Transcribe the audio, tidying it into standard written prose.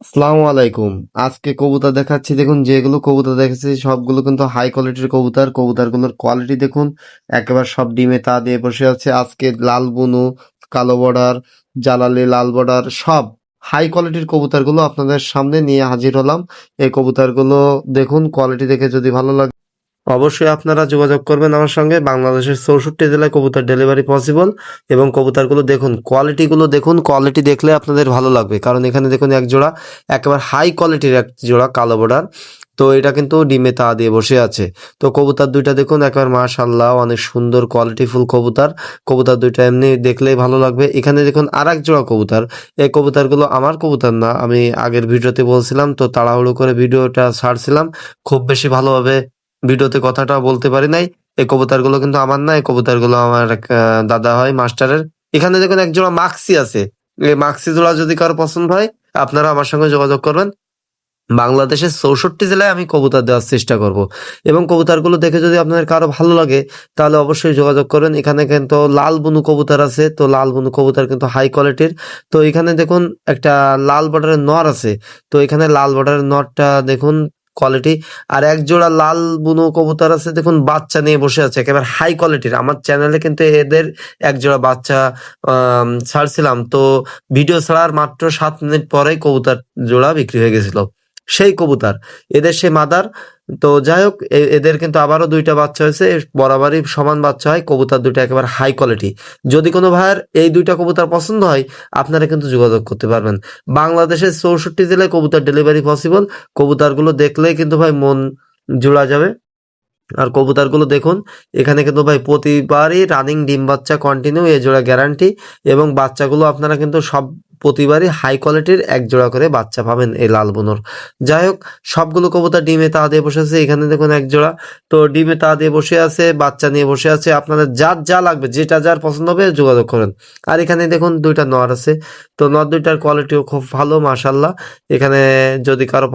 আসসালামু আলাইকুম। আজকে কবুতর দেখাচ্ছি। দেখুন, যেগুলো কবুতর দেখাচ্ছি সবগুলো কিন্তু হাই কোয়ালিটির কবুতর। কবুতরগুলোর কোয়ালিটি দেখুন, একেবারে সব ডিমে তা দিয়ে বসে আছে। আজকে লাল বুনু, কালো বর্ডার, জালালি লাল বর্ডার সব হাই কোয়ালিটির কবুতরগুলো আপনাদের সামনে নিয়ে হাজির হলাম। এই কবুতরগুলো দেখুন, কোয়ালিটি দেখে যদি ভালো লাগে অবশ্যই আপনারা যোগাযোগ করবেন আমার সঙ্গে। বাংলাদেশের 64 জেলায় কবুতর ডেলিভারি পসিবল। এবং কবুতরগুলো দেখুন, কোয়ালিটিগুলো দেখুন, কোয়ালিটি দেখলে আপনাদের ভালো লাগবে। কারণ এখানে দেখুন এক জোড়া একেবারে হাই কোয়ালিটির এক জোড়া কালো বর্ডার। তো এটা কিন্তু ডিমে তা দিয়ে বসে আছে। তো কবুতর দুইটা দেখুন, একেবারে মাশাআল্লাহ অনেক সুন্দর কোয়ালিটিফুল কবুতর। কবুতর দুইটা এমনি দেখলেই ভালো লাগবে। এখানে দেখুন আরেক জোড়া কবুতর। এই কবুতরগুলো আমার কবুতর না, আমি আগের ভিডিওতে বলছিলাম, তো তাড়াহুড়ো করে ভিডিওটা ছাড়ছিলাম। খুব বেশি ভালোভাবে ভিডিওতে কথাটা বলতে পারি নাই। এই কবুতরগুলো কিন্তু আমার না, এই কবুতরগুলো আমার এক দাদা হয় মাস্টারের। এখানে দেখুন এক জোড়া মাক্সি আছে। এই মাক্সি জোড়া যদি কারো পছন্দ হয় আপনারা আমার সঙ্গে যোগাযোগ করবেন। বাংলাদেশের 64 জেলায় আমি কবুতর দেওয়ার চেষ্টা করব। এবং কবুতরগুলো দেখে যদি আপনাদের কারো ভালো লাগে তাহলে অবশ্যই যোগাযোগ করবেন। এখানে কিন্তু লাল বুনু কবুতর আছে। তো লাল বুনু কবুতর কিন্তু হাই কোয়ালিটির। তো এখানে দেখুন একটা লাল বর্ডারের নর আছে। তো এখানে লাল বর্ডারের নরটা দেখুন কোয়ালিটি। আর এক জোড়া লাল বুনু কবুতর আছে, দেখুন বাচ্চা নিয়ে বসে আছে, একেবারে হাই কোয়ালিটির। আমার চ্যানেলে কিন্তু এদের এক জোড়া বাচ্চা ছাড়ছিলাম। তো ভিডিও ছাড়ার মাত্র 7 মিনিট পরেই কবুতর জোড়া বিক্রি হয়ে গেছিল। সেই কবুতর, এদের সে মাদার। তো যাই হোক, এদের কিন্তু আবারও 2টা বাচ্চা হয়েছে। বরাবরই সমান বাচ্চা হয়। কবুতর দুটো একেবারে হাই কোয়ালিটি। যদি কোনো ভাইয়ের এই 2টা কবুতর পছন্দ হয় আপনারা কিন্তু যোগাযোগ করতে পারবেন। বাংলাদেশের 64 জেলায় কবুতর ডেলিভারি পসিবল। কবুতরগুলো দেখলেই কিন্তু ভাই মন জুড়া যাবে। আর কবুতরগুলো দেখুন, এখানে কিন্তু ভাই প্রতিবারই রানিং ডিম বাচ্চা কন্টিনিউ, এ জোড়া গ্যারান্টি। এবং বাচ্চাগুলো আপনারা কিন্তু সব প্রতিবারই হাই কোয়ালিটির এক জোড়া করে বাচ্চা পাবেন এই লাল বুনোর। যাই হোক, সবগুলো কবুতর ডিমে তা দিয়ে বসে আছে। এখানে দেখুন এক জোড়া তো ডিমে তা দিয়ে বসে আছে, বাচ্চা নিয়ে বসে আছে। আপনাদের যার যা লাগবে, যেটা যার পছন্দ হবে যোগাযোগ করেন। আর এখানে দেখুন 2টা নর আছে। তো নর 2টার কোয়ালিটিও খুব ভালো মাশাআল্লাহ। এখানে যদি কারো